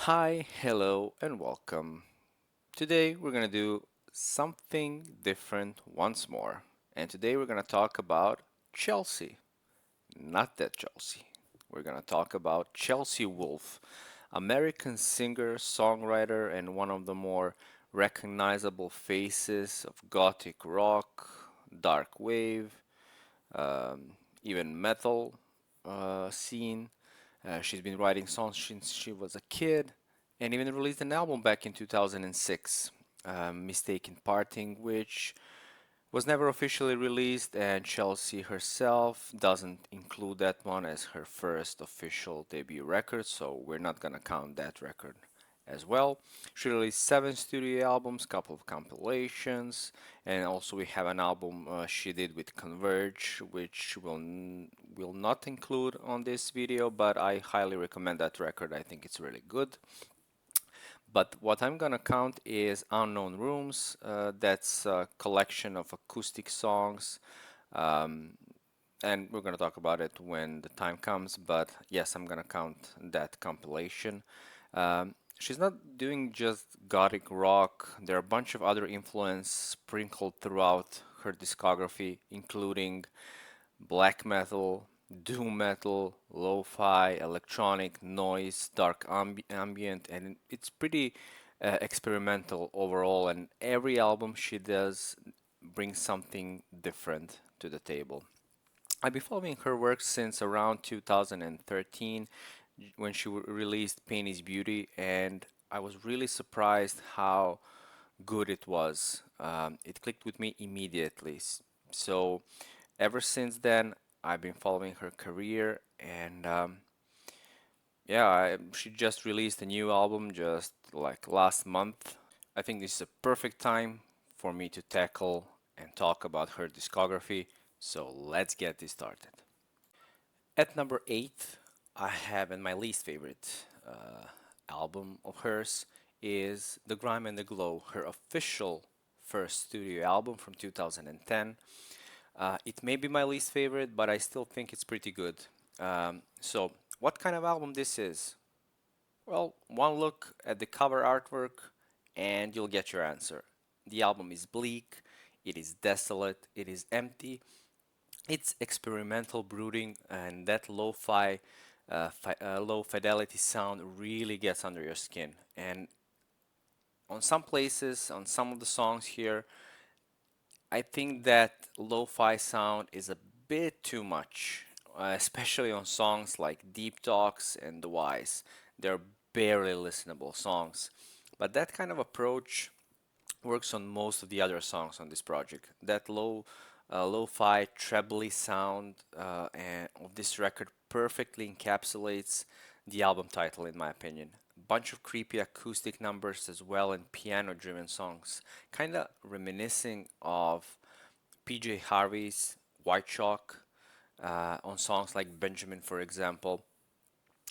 Hi, hello, and welcome. Today we're going to do something different once more. And today we're going to talk about Chelsea. Not that Chelsea. We're going to talk about Chelsea Wolfe, American singer, songwriter, and one of the more recognizable faces of gothic rock, dark wave, um, even metal scene. She's been writing songs since she was a kid and even released an album back in 2006, Mistaken Parting, which was never officially released, and Chelsea herself doesn't include that one as her first official debut record, so we're not gonna count that record as well. She released 7 studio albums, couple of compilations, and also we have an album she did with Converge, which will not include on this video, but I highly recommend that record. I think it's really good. But what I'm gonna count is Unknown Rooms. That's a collection of acoustic songs, um, and we're gonna talk about it when the time comes. But yes, I'm gonna count that compilation. She's not doing just gothic rock. There are a bunch of other influence sprinkled throughout her discography, including black metal, doom metal, lo-fi, electronic, noise, dark ambient, and it's pretty experimental overall. And every album she does brings something different to the table. I've been following her work since around 2013 when she released Pain is Beauty, and I was really surprised how good it was. It clicked with me immediately. So ever since then, I've been following her career, and yeah, she just released a new album just like last month. I think this is a perfect time for me to tackle and talk about her discography. So let's get this started. At number 8, I have, and my least favorite album of hers is The Grime and the Glow, her official first studio album from 2010. It may be my least favorite, but I still think it's pretty good. So, what kind of album this is? Well, one look at the cover artwork and you'll get your answer. The album is bleak, it is desolate, it is empty, it's experimental brooding, and that lo-fi, low fidelity sound really gets under your skin. And on some places, on some of the songs here, I think that lo-fi sound is a bit too much, especially on songs like Deep Talks and The Wise. They're barely listenable songs. But that kind of approach works on most of the other songs on this project. That lo-fi trebly sound of this record perfectly encapsulates the album title, in my opinion. Bunch of creepy acoustic numbers as well and piano-driven songs, kind of reminiscing of PJ Harvey's White Chalk on songs like Benjamin, for example.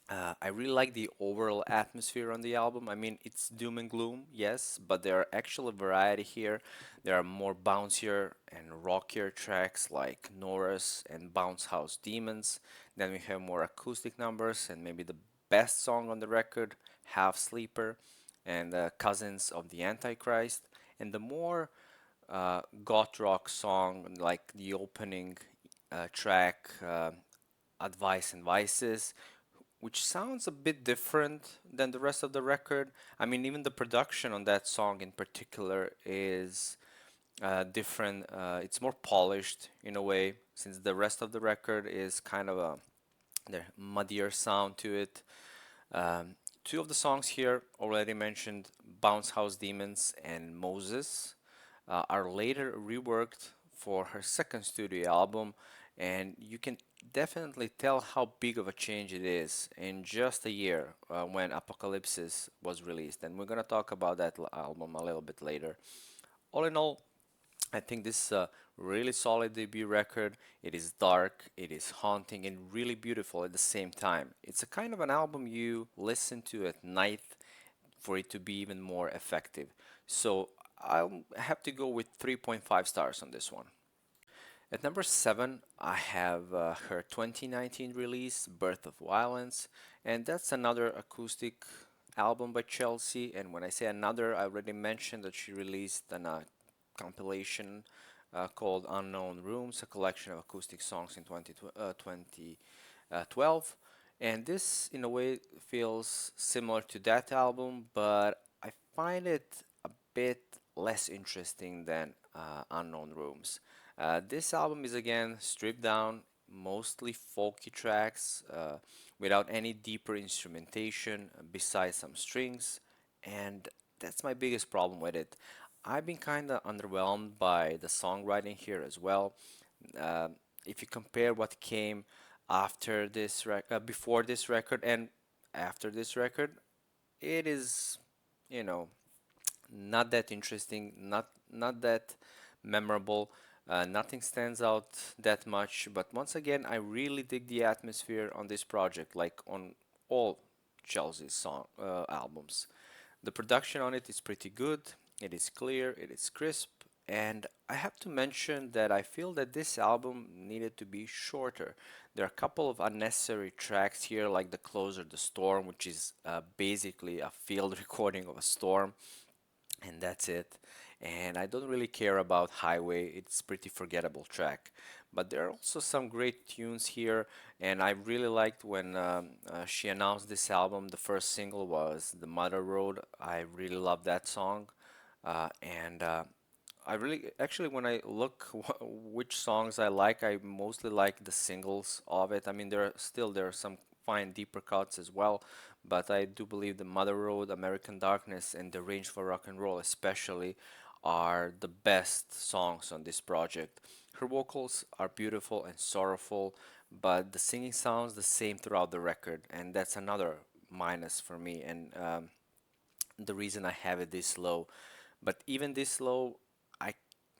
I really like the overall atmosphere on the album. I mean, it's doom and gloom, yes, but there are actual variety here. There are more bouncier and rockier tracks like Norris and Bounce House Demons. Then we have more acoustic numbers and maybe the best song on the record, Half Sleeper, and Cousins of the Antichrist. And the more goth rock song like the opening track, Advice and Vices, which sounds a bit different than the rest of the record. I mean, even the production on that song in particular is different. It's more polished in a way, since the rest of the record is kind of a the muddier sound to it. Um, Two of the songs here, already mentioned, Bounce House Demons and Moses, are later reworked for her second studio album, and you can definitely tell how big of a change it is in just a year when Apocalypsis was released. And we're gonna talk about that album a little bit later. All in all, I think this is a really solid debut record. It is dark, it is haunting, and really beautiful at the same time. It's a kind of an album you listen to at night for it to be even more effective. So I'll have to go with 3.5 stars on this one. At number 7, I have her 2019 release, Birth of Violence, and that's another acoustic album by Chelsea. And when I say another, I already mentioned that she released an compilation called Unknown Rooms, a collection of acoustic songs in 2012. And this, in a way, feels similar to that album, but I find it a bit less interesting than Unknown Rooms. This album is again stripped down, mostly folky tracks without any deeper instrumentation besides some strings, and that's my biggest problem with it. I've been kind of underwhelmed by the songwriting here as well. Uh, if you compare what came before this record and after this record, it is, you know, not that interesting, not that memorable. Nothing stands out that much. But once again, I really dig the atmosphere on this project, like on all Chelsea's song albums. The production on it is pretty good. It is clear, it is crisp, and I have to mention that I feel that this album needed to be shorter. There are a couple of unnecessary tracks here, like the Closer the Storm, which is basically a field recording of a storm, and that's it. And I don't really care about Highway, it's pretty forgettable track. But there are also some great tunes here, and I really liked when she announced this album. The first single was The Mother Road. I really love that song. And I really, actually, when I look which songs I like, I mostly like the singles of it. I mean, there are some fine deeper cuts as well, but I do believe the Mother Road, American Darkness, and The Range for Rock and Roll especially are the best songs on this project. Her vocals are beautiful and sorrowful, but the singing sounds the same throughout the record, and that's another minus for me, and the reason I have it this low. But even this low, I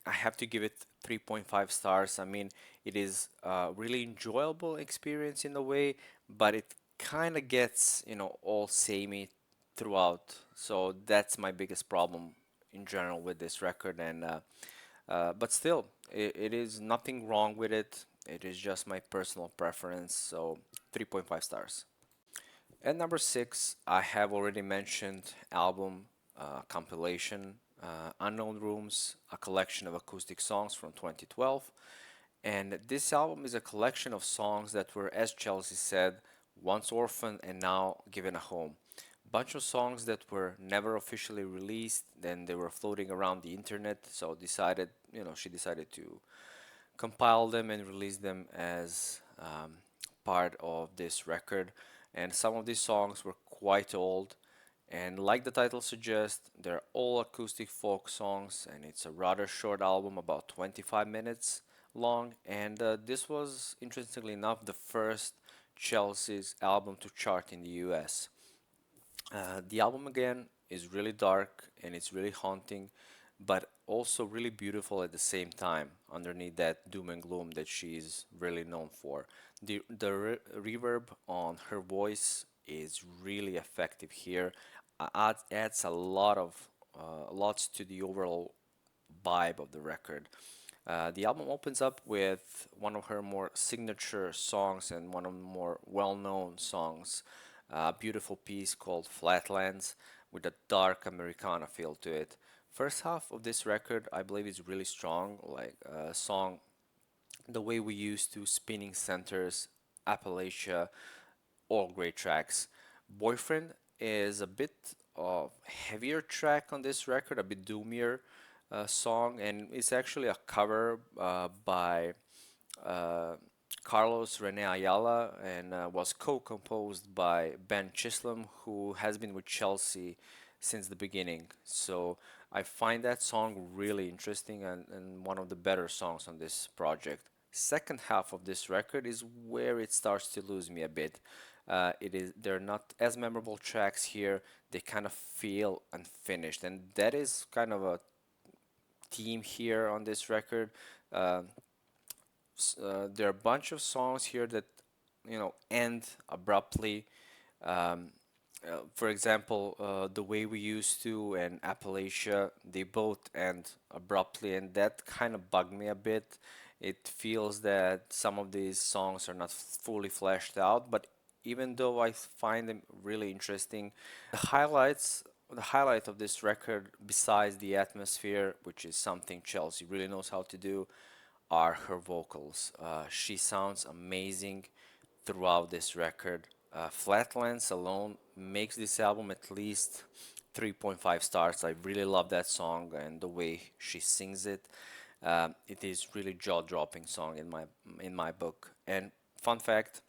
I have to give it 3.5 stars. I mean, it is a really enjoyable experience in a way, but it kind of gets, all samey throughout. So that's my biggest problem in general with this record. And but still, it is nothing wrong with it. It is just my personal preference. So 3.5 stars. At number six, I have already mentioned album compilation Unknown Rooms, a collection of acoustic songs from 2012. And this album is a collection of songs that were, as Chelsea said, once orphaned and now given a home. Bunch of songs that were never officially released, then they were floating around the internet, so she decided to compile them and release them as part of this record. And some of these songs were quite old. And like the title suggests, they're all acoustic folk songs, and it's a rather short album, about 25 minutes long. And this was, interestingly enough, the first Chelsea's album to chart in the US. The album again is really dark and it's really haunting, but also really beautiful at the same time, underneath that doom and gloom that she's really known for. The reverb on her voice is really effective here. Adds a lots to the overall vibe of the record. The album opens up with one of her more signature songs and one of the more well-known songs, a beautiful piece called Flatlands with a dark Americana feel to it. First half of this record, I believe, is really strong, like a song The Way We Used to, Spinning Centers, Appalachia, all great tracks. Boyfriend is a bit of heavier track on this record, a bit doomier song, and it's actually a cover by uh, Carlos Rene Ayala and was co-composed by Ben Chisholm, who has been with Chelsea since the beginning. So I find that song really interesting and one of the better songs on this project. Second half of this record is where it starts to lose me a bit. They're not as memorable tracks here. They kind of feel unfinished, and that is kind of a theme here on this record. Uh, there are a bunch of songs here that end abruptly. Um, for example, The Way We Used to and Appalachia, they both end abruptly, and that kind of bugged me a bit. It feels that some of these songs are not fully fleshed out, but even though I find them really interesting. The highlight of this record, besides the atmosphere, which is something Chelsea really knows how to do, are her vocals. She sounds amazing throughout this record. Flatlands alone makes this album at least 3.5 stars. I really love that song and the way she sings it. It is really jaw-dropping song in my book. And fun fact,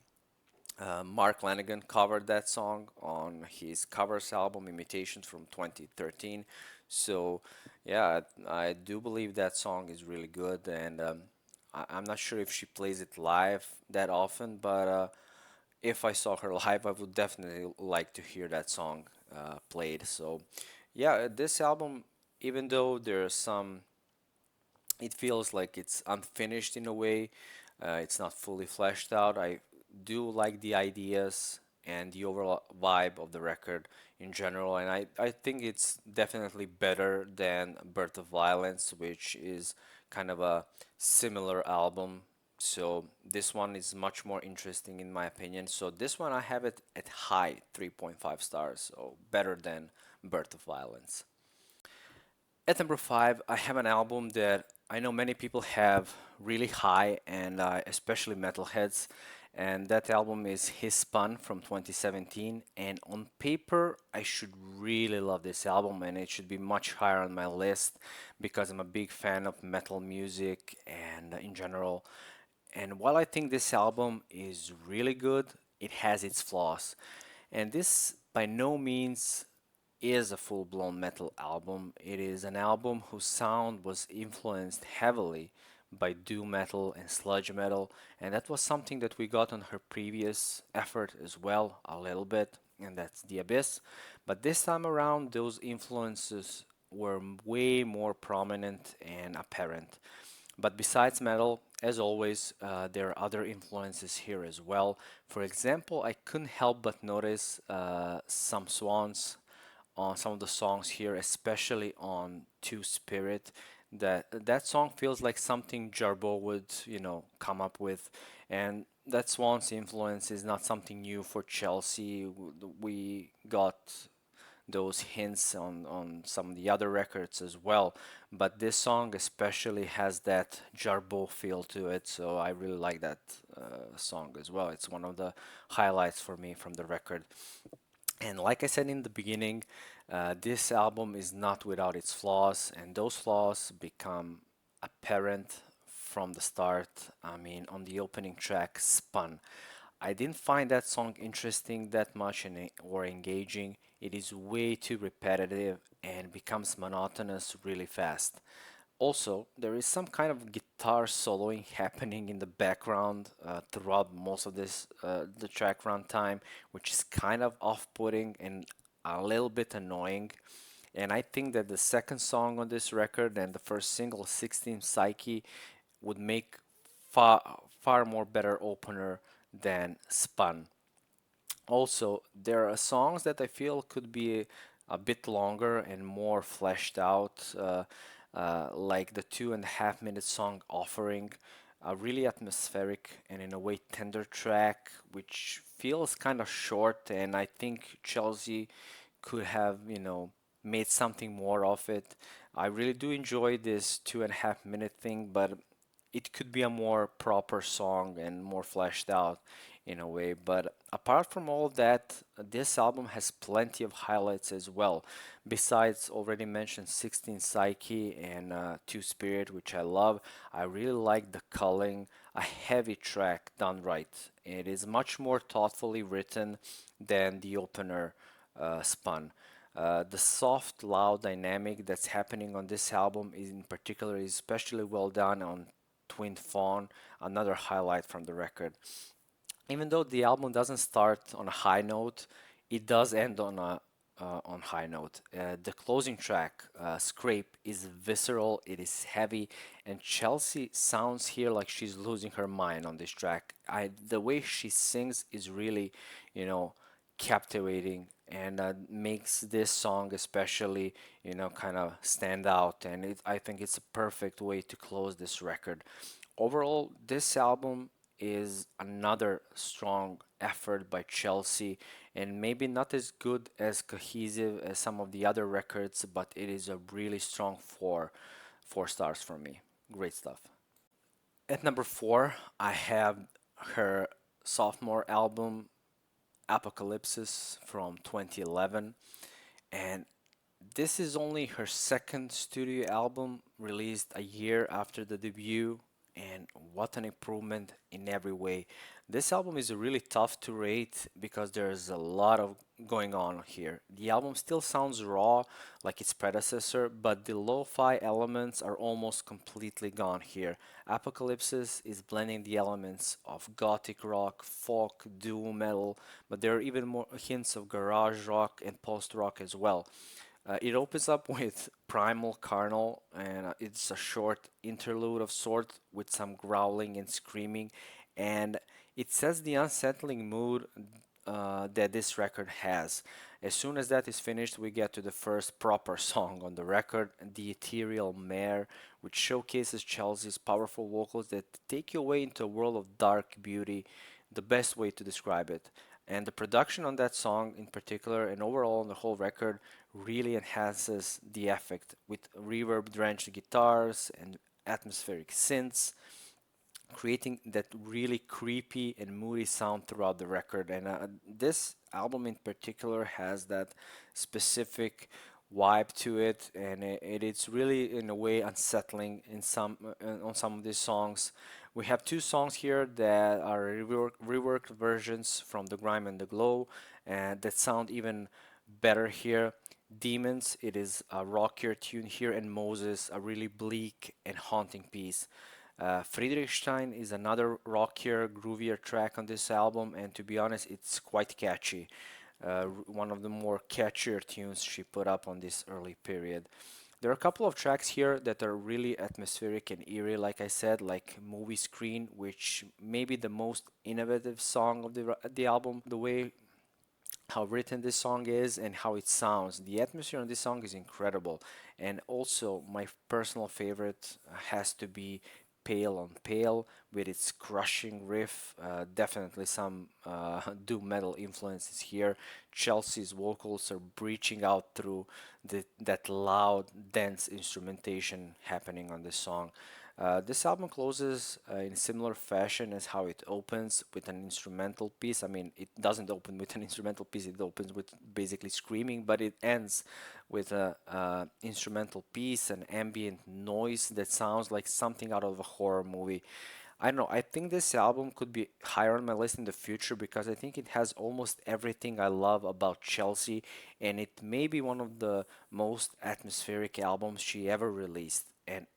Mark Lanigan covered that song on his covers album Imitations from 2013. So, yeah, I do believe that song is really good, and I'm not sure if she plays it live that often, but if I saw her live, I would definitely like to hear that song played. So, yeah, this album, even though there are some it feels like it's unfinished in a way. It's not fully fleshed out. I do like the ideas and the overall vibe of the record in general, and I think it's definitely better than Birth of Violence, which is kind of a similar album. So this one is much more interesting in my opinion. So this one I have it at high 3.5 stars, so better than Birth of Violence. At number five, I have an album that I know many people have really high, and especially metalheads. And that album is His Spun from 2017. And on paper, I should really love this album, and it should be much higher on my list because I'm a big fan of metal music and in general. And while I think this album is really good, it has its flaws. And this by no means is a full-blown metal album. It is an album whose sound was influenced heavily by doom metal and sludge metal, and that was something that we got on her previous effort as well, a little bit, and that's The Abyss. But this time around, those influences were way more prominent and apparent. But besides metal, as always, there are other influences here as well. For example, I couldn't help but notice some swans on some of the songs here, especially on Two Spirit. That song feels like something Jarbo would, come up with, and that Swan's influence is not something new for Chelsea. We got those hints on some of the other records as well, but this song especially has that Jarbo feel to it, so I really like that song as well. It's one of the highlights for me from the record. And like I said in the beginning, this album is not without its flaws, and those flaws become apparent from the start. I mean, on the opening track, Spun. I didn't find that song interesting that much or engaging. It is way too repetitive and becomes monotonous really fast. Also, there is some kind of guitar soloing happening in the background throughout most of this the track runtime, which is kind of off-putting and a little bit annoying. And I think that the second song on this record and the first single, 16 Psyche, would make far more better opener than Spun. Also, there are songs that I feel could be a bit longer and more fleshed out, like the 2.5 minute song Offering, a really atmospheric and in a way tender track, which feels kind of short, and I think Chelsea could have, made something more of it. I really do enjoy this 2.5 minute thing, but it could be a more proper song and more fleshed out in a way. But apart from all that, this album has plenty of highlights as well. Besides already mentioned 16 Psyche and Two Spirit, which I love, I really like The Culling, a heavy track done right. It is much more thoughtfully written than the opener Spun. The soft, loud dynamic that's happening on this album is in particular is especially well done on Twin Fawn, another highlight from the record. Even though the album doesn't start on a high note, it does end on a on high note. The closing track, Scrape, is visceral, it is heavy, and Chelsea sounds here like she's losing her mind on this track. The way she sings is really, you know, captivating and makes this song especially, kind of stand out. And I think it's a perfect way to close this record. Overall, this album is another strong effort by Chelsea, and maybe not as good as cohesive as some of the other records, but it is a really strong four stars for me. Great stuff. At number four, I have her sophomore album Apocalypsis from 2011, and this is only her second studio album released a year after the debut, and what an improvement in every way. This album is really tough to rate because there's a lot of going on here. The album still sounds raw like its predecessor, but the lo-fi elements are almost completely gone here. Apocalypsis is blending the elements of gothic rock, folk, doom metal, but there are even more hints of garage rock and post-rock as well. It opens up with Primal Carnal, and it's a short interlude of sorts with some growling and screaming, and it sets the unsettling mood that this record has. As soon as that is finished, we get to the first proper song on the record, The Ethereal Mare, which showcases Chelsea's powerful vocals that take you away into a world of dark beauty, the best way to describe it. And the production on that song in particular, and overall on the whole record, really enhances the effect with reverb drenched guitars and atmospheric synths, creating that really creepy and moody sound throughout the record. And this album in particular has that specific vibe to it, and it's really in a way unsettling in some on some of these songs. We have two songs here that are reworked versions from The Grime and the Glow, and that sound even better here. Demons, it is a rockier tune here, and Moses, a really bleak and haunting piece. Friedrichstein is another rockier, groovier track on this album, and to be honest, it's quite catchy. One of the more catchier tunes she put up on this early period. There are a couple of tracks here that are really atmospheric and eerie, like I said, like Movie Screen, which may be the most innovative song of the album. The way how written this song is and how it sounds. The atmosphere on this song is incredible. And also, my personal favorite has to be Pale on Pale with its crushing riff. Definitely some doom metal influences here. Chelsea's vocals are breaching out through that loud, dense instrumentation happening on this song. This album closes in similar fashion as how it opens with an instrumental piece. I mean, it doesn't open with an instrumental piece, it opens with basically screaming, but it ends with a instrumental piece, an ambient noise that sounds like something out of a horror movie. I don't know. I think this album could be higher on my list in the future because I think it has almost everything I love about Chelsea, and it may be one of the most atmospheric albums she ever released. And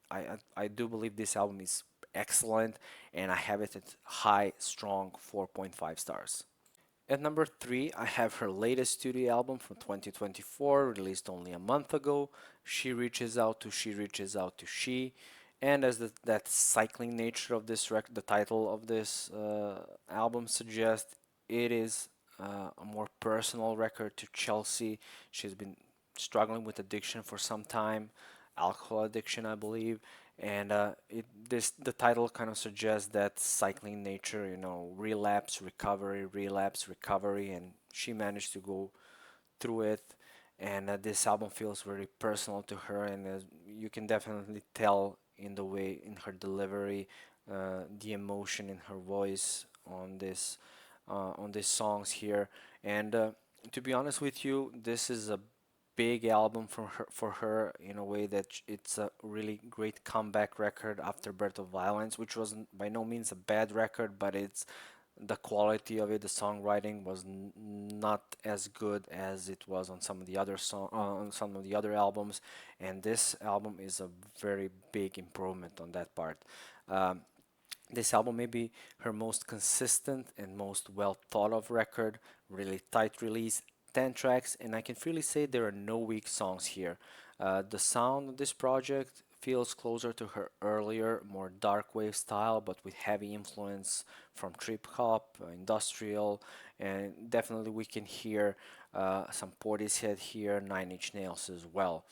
I do believe this album is excellent, and I have it at high, strong 4.5 stars. At number three, I have her latest studio album from 2024, released only a month ago. She Reaches Out to She Reaches Out to She. And as that cycling nature of this record, the title of this album suggests, it is a more personal record to Chelsea. She's been struggling with addiction for some time, alcohol addiction, I believe, and the title kind of suggests that cycling nature, relapse, recovery, and she managed to go through it. And this album feels very personal to her, and you can definitely tell in the way in her delivery, the emotion in her voice on these songs here. And to be honest with you, this is a big album for her in a way that it's a really great comeback record after Birth of Violence, which was by no means a bad record, but it's the quality of it, the songwriting was not as good as it was on some of the other on some of the other albums, and this album is a very big improvement on that part. Um, this album may be her most consistent and most well thought of record, really tight release, 10 tracks, and I can freely say there are no weak songs here. The sound of this project feels closer to her earlier, more dark wave style, but with heavy influence from trip hop, industrial, and definitely we can hear some Portishead here, Nine Inch Nails as well.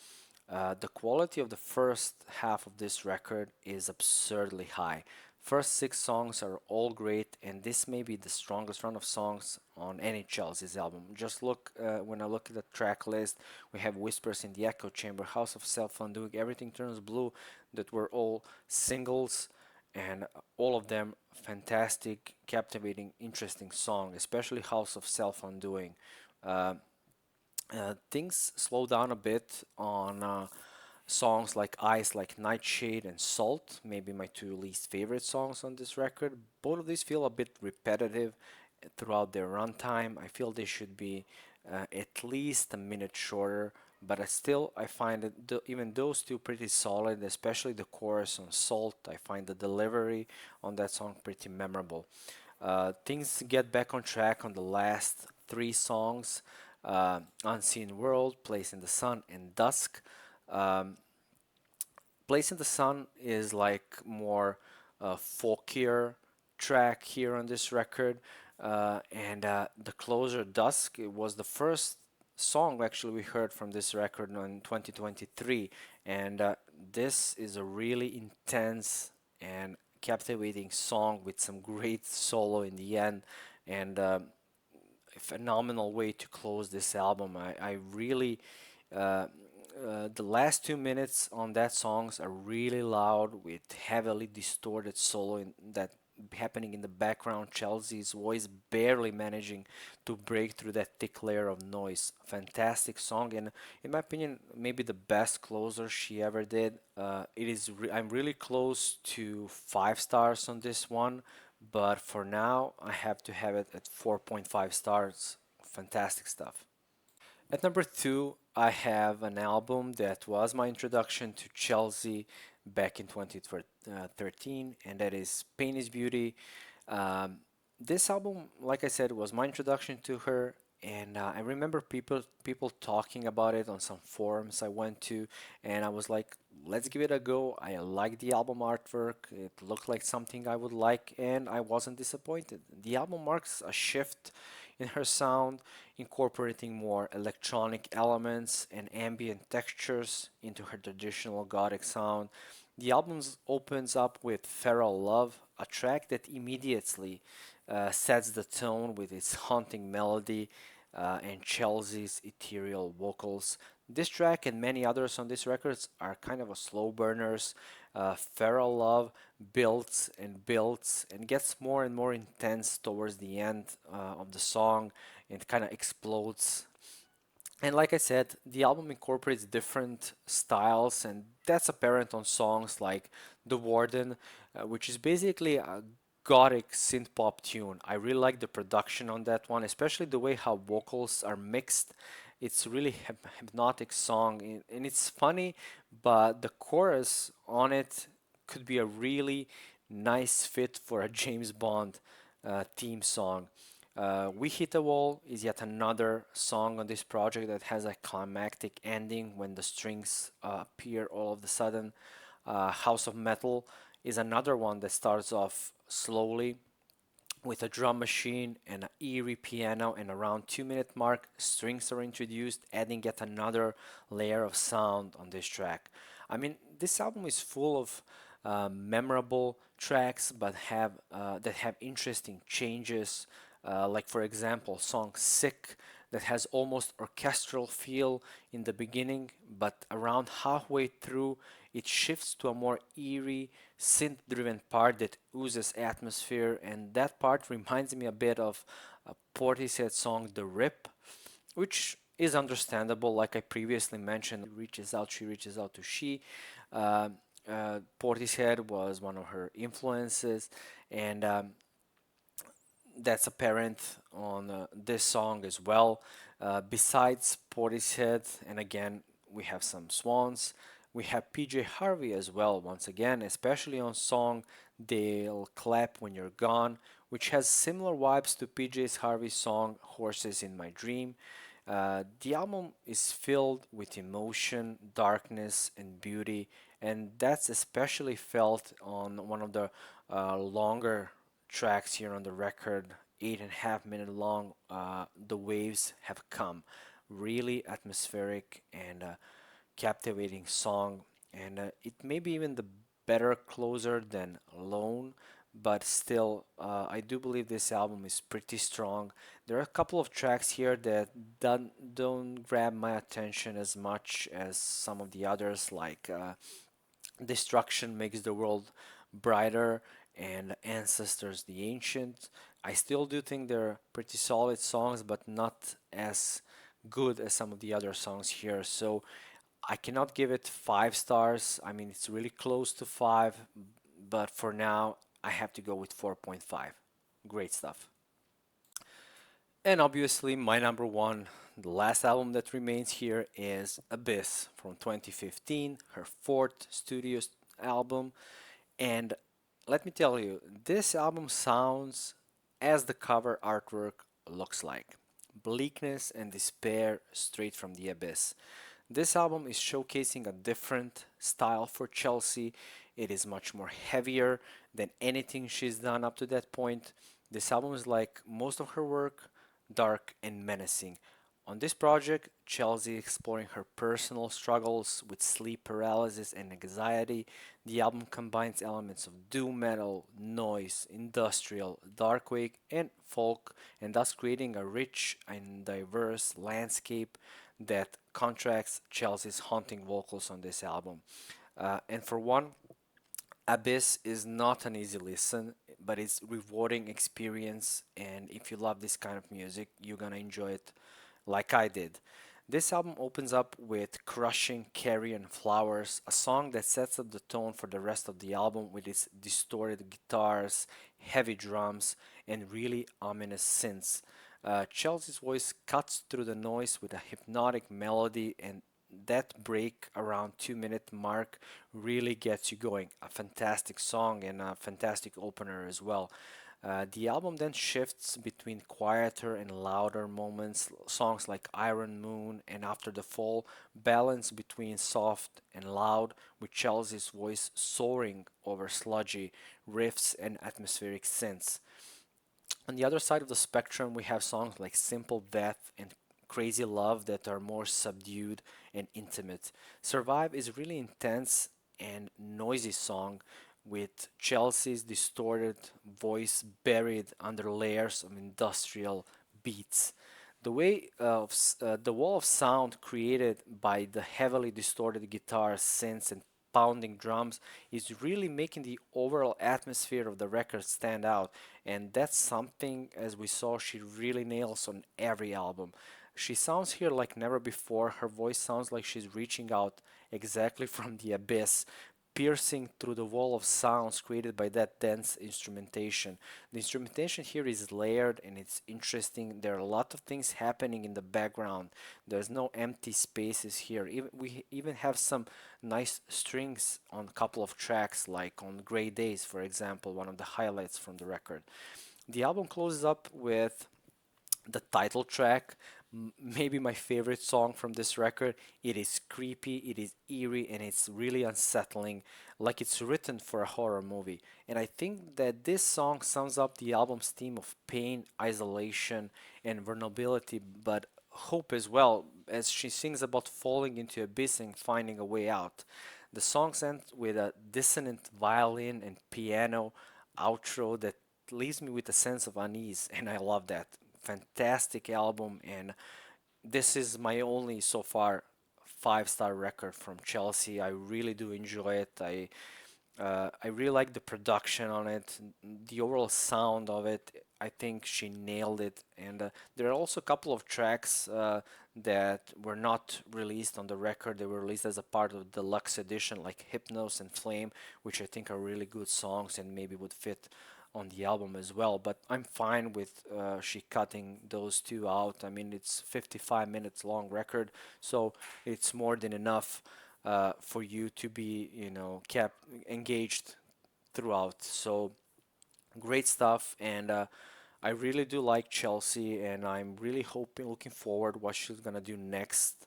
The quality of the first half of this record is absurdly high. First six songs are all great, and this may be the strongest run of songs on any Chelsea's album. Just look, when I look at the track list, we have Whispers in the Echo Chamber, House of Self Undoing, Everything Turns Blue, that were all singles, and all of them fantastic, captivating, interesting song, especially House of Self Undoing. Uh, things slow down a bit on songs like Ice, like Nightshade and Salt, maybe my two least favorite songs on this record. Both of these feel a bit repetitive throughout their runtime. I feel they should be at least a minute shorter, but I find that even those two pretty solid, especially the chorus on Salt. I find the delivery on that song pretty memorable. Things get back on track on the last three songs, Unseen World, Place in the Sun, and Dusk. Um, Place in the Sun is like more folkier track here on this record, and the closer Dusk, it was the first song actually we heard from this record in 2023, and this is a really intense and captivating song with some great solo in the end, and a phenomenal way to close this album. I really uh, the last 2 minutes on that songs are really loud with heavily distorted solo that happening in the background. Chelsea's voice barely managing to break through that thick layer of noise. Fantastic song, and in my opinion, maybe the best closer she ever did. I'm really close to 5 stars on this one, but for now, I have to have it at 4.5 stars. Fantastic stuff. At number two, I have an album that was my introduction to Chelsea back in 2013, and that is Pain is Beauty. Um, this album, like I said, was my introduction to her, and I remember people talking about it on some forums I went to, and I was like, let's give it a go. I like the album artwork. It looked like something I would like, and I wasn't disappointed. The album marks a shift in her sound, incorporating more electronic elements and ambient textures into her traditional gothic sound. The album opens up with Feral Love, a track that immediately sets the tone with its haunting melody and Chelsea's ethereal vocals. This track and many others on this record are kind of a slow burners. Feral Love builds and gets more and more intense towards the end of the song and kind of explodes. And like I said, the album incorporates different styles, and that's apparent on songs like The Warden, which is basically a gothic synth pop tune. I really like the production on that one, especially the way how vocals are mixed. It's really hypnotic song, and it's funny, but the chorus on it could be a really nice fit for a James Bond theme song. We Hit a Wall is yet another song on this project that has a climactic ending when the strings appear all of a sudden. House of Metal is another one that starts off slowly with a drum machine and an eerie piano, and around 2 minute mark strings are introduced, adding yet another layer of sound on this track. I mean, this album is full of memorable tracks but have interesting changes, like for example song Sick, that has almost orchestral feel in the beginning, but around halfway through it shifts to a more eerie, synth-driven part that oozes atmosphere, and that part reminds me a bit of Portishead's song "The Rip," which is understandable. Like I previously mentioned, she reaches out to she. Uh, Portishead was one of her influences, and that's apparent on this song as well. Besides Portishead, and again, we have some Swans. We have PJ Harvey as well, once again, especially on song They'll Clap When You're Gone, which has similar vibes to PJ Harvey's song Horses in My Dream. The album is filled with emotion, darkness, and beauty, and that's especially felt on one of the longer tracks here on the record, 8.5 minute long. The Waves Have Come. Really atmospheric and captivating song, and it may be even the better closer than Alone, but still, I do believe this album is pretty strong. There are a couple of tracks here that don't grab my attention as much as some of the others, like Destruction Makes the World Brighter and Ancestors the Ancient. I still do think they're pretty solid songs, but not as good as some of the other songs here. So I cannot give it 5 stars. I mean, it's really close to 5, but for now, I have to go with 4.5. Great stuff. And obviously, my number one, the last album that remains here is Abyss from 2015, her fourth studio album. And let me tell you, this album sounds as the cover artwork looks like bleakness and despair straight from the abyss. This album is showcasing a different style for Chelsea. It is much more heavier than anything she's done up to that point. This album is like most of her work, dark and menacing. On this project, Chelsea exploring her personal struggles with sleep paralysis and anxiety. The album combines elements of doom metal, noise, industrial, dark wave, and folk, and thus creating a rich and diverse landscape that contrasts Chelsea's haunting vocals on this album. And for one, Abyss is not an easy listen, but it's rewarding experience. And if you love this kind of music, you're gonna enjoy it like I did. This album opens up with Crushing Carrion Flowers, a song that sets up the tone for the rest of the album with its distorted guitars, heavy drums, and really ominous synths. Chelsea's voice cuts through the noise with a hypnotic melody, and that break around 2 minute mark really gets you going. A fantastic song and a fantastic opener as well. The album then shifts between quieter and louder moments. Songs like Iron Moon and After the Fall balance between soft and loud, with Chelsea's voice soaring over sludgy riffs and atmospheric synths. On the other side of the spectrum, we have songs like Simple Death and Crazy Love that are more subdued and intimate. Survive is really intense and noisy song with Chelsea's distorted voice buried under layers of industrial beats. The wall of sound created by the heavily distorted guitar, synths, and pounding drums is really making the overall atmosphere of the record stand out. And that's something, as we saw, she really nails on every album. She sounds here like never before. Her voice sounds like she's reaching out exactly from the abyss, piercing through the wall of sounds created by that dense instrumentation. The instrumentation here is layered and it's interesting. There are a lot of things happening in the background. There's no empty spaces here. We even have some nice strings on a couple of tracks, like on Grey Days, for example, one of the highlights from the record. The album closes up with the title track, maybe my favorite song from this record. It is creepy, it is eerie, and it's really unsettling, like it's written for a horror movie. And I think that this song sums up the album's theme of pain, isolation, and vulnerability, but hope as well, as she sings about falling into abyss and finding a way out. The songs end with a dissonant violin and piano outro that leaves me with a sense of unease, and I love that. Fantastic album, and this is my only so far 5 star record from Chelsea. I really do enjoy it. I really like the production on it, the overall sound of it. I think she nailed it. And there are also a couple of tracks that were not released on the record. They were released as a part of the deluxe edition, like Hypnos and Flame, which I think are really good songs and maybe would fit on the album as well. But I'm fine with she cutting those two out. I mean, it's 55 minutes long record, so it's more than enough for you to be, kept engaged throughout. So great stuff, and I really do like Chelsea, and I'm really looking forward what she's gonna do next,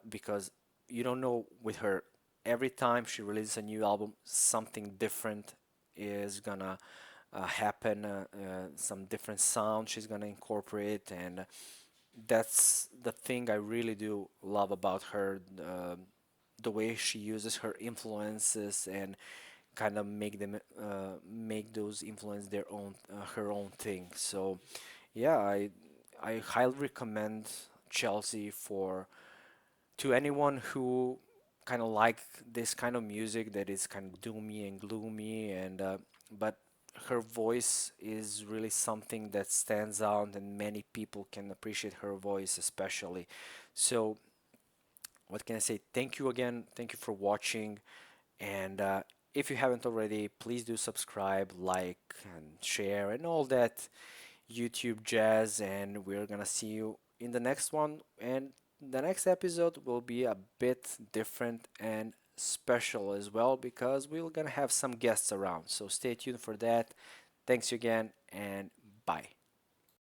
because you don't know with her. Every time she releases a new album, something different is gonna happen. Some different sound she's gonna incorporate, and that's the thing I really do love about her. the way she uses her influences and kind of make those influence their own her own thing. So yeah, I highly recommend Chelsea for to anyone who kind of like this kind of music that is kind of doomy and gloomy and but her voice is really something that stands out and many people can appreciate her voice especially. So what can I say? Thank you again. Thank you for watching. And if you haven't already, please do subscribe, like, and share, and all that YouTube jazz. And we're gonna see you in the next one. And the next episode will be a bit different and special as well because we're gonna have some guests around. So stay tuned for that. Thanks again, and bye.